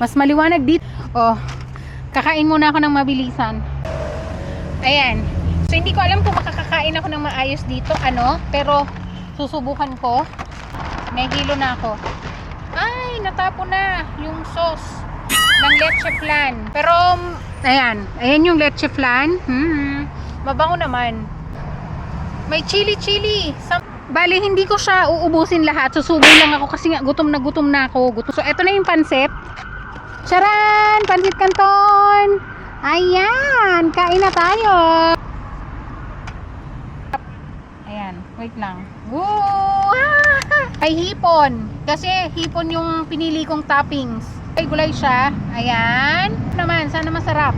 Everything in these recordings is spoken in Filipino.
Mas maliwanag dito. Oh, kakain muna ako ng mabilisan. Ayan. So, hindi ko alam kung makakakain ako ng maayos dito. Pero, susubukan ko. May hilo na ako. Ay, natapo na yung sauce ng leche flan. Pero, ayan. Ayan yung leche flan. Mabango naman. May chili. Bali, hindi ko siya uubusin lahat. Susubo lang ako kasi nga gutom na ako. So, eto na yung pansit. Charan! Pansit Canton! Ayan! Kain na tayo! Ayan, wait lang. Woo! Ay, hipon. Kasi hipon yung pinili kong toppings. Ay, gulay siya. Ayan. Naman, sana masarap.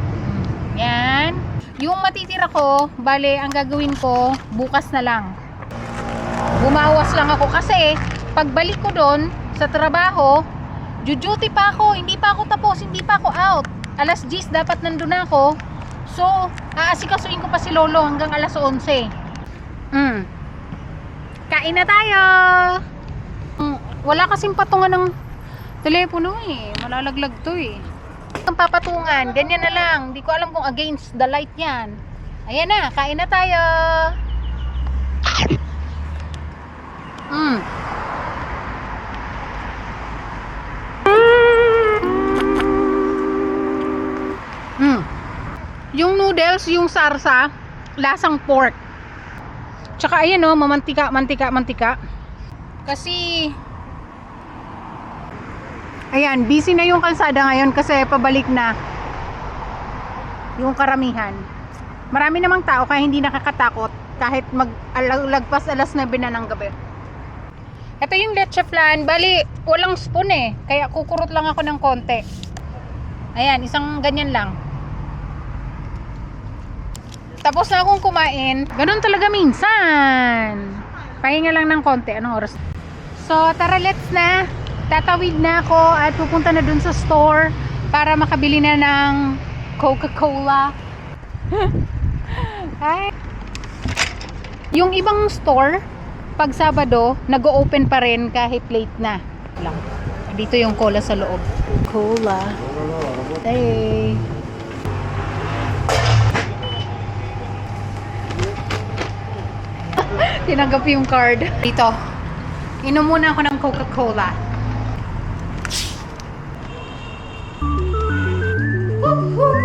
Ayan. Yung matitira ko, bale, ang gagawin ko, bukas na lang. Bumawas lang ako kasi pagbalik ko doon sa trabaho, duty pa ako, hindi pa ako tapos, hindi pa ako out. Alas 10 dapat nandun ako. So, aasikasuin ko pa si Lolo hanggang alas 11. Kain na tayo. Wala kasing patungan ng telepono eh. Malalaglag to eh. Ang papatungan, ganyan na lang. Hindi ko alam kung against the light yan. Ayan na, kain na tayo. Yung noodles, yung sarsa, lasang pork. Tsaka ayan o, mamantika. Kasi ayan, busy na yung kalsada ngayon kasi pabalik na yung karamihan. Marami namang tao kaya hindi nakakatakot kahit lagpas alas 9 na ng gabi. Ito yung leche flan. Bali, walang spoon eh. Kaya kukurot lang ako ng konti. Ayan, isang ganyan lang. Tapos na akong kumain. Ganun talaga minsan. Pahinga lang ng konti. Anong oras? So, tara, let's na. Tatawid na ako at pupunta na dun sa store para makabili na ng Coca-Cola. Ay. Yung ibang store, pag Sabado, nag-o-open pa rin kahit late na. Lang. Dito yung cola sa loob. Cola. Hey. Tinanggap yung card. Dito. Inom muna ako ng Coca-Cola. Woohoo!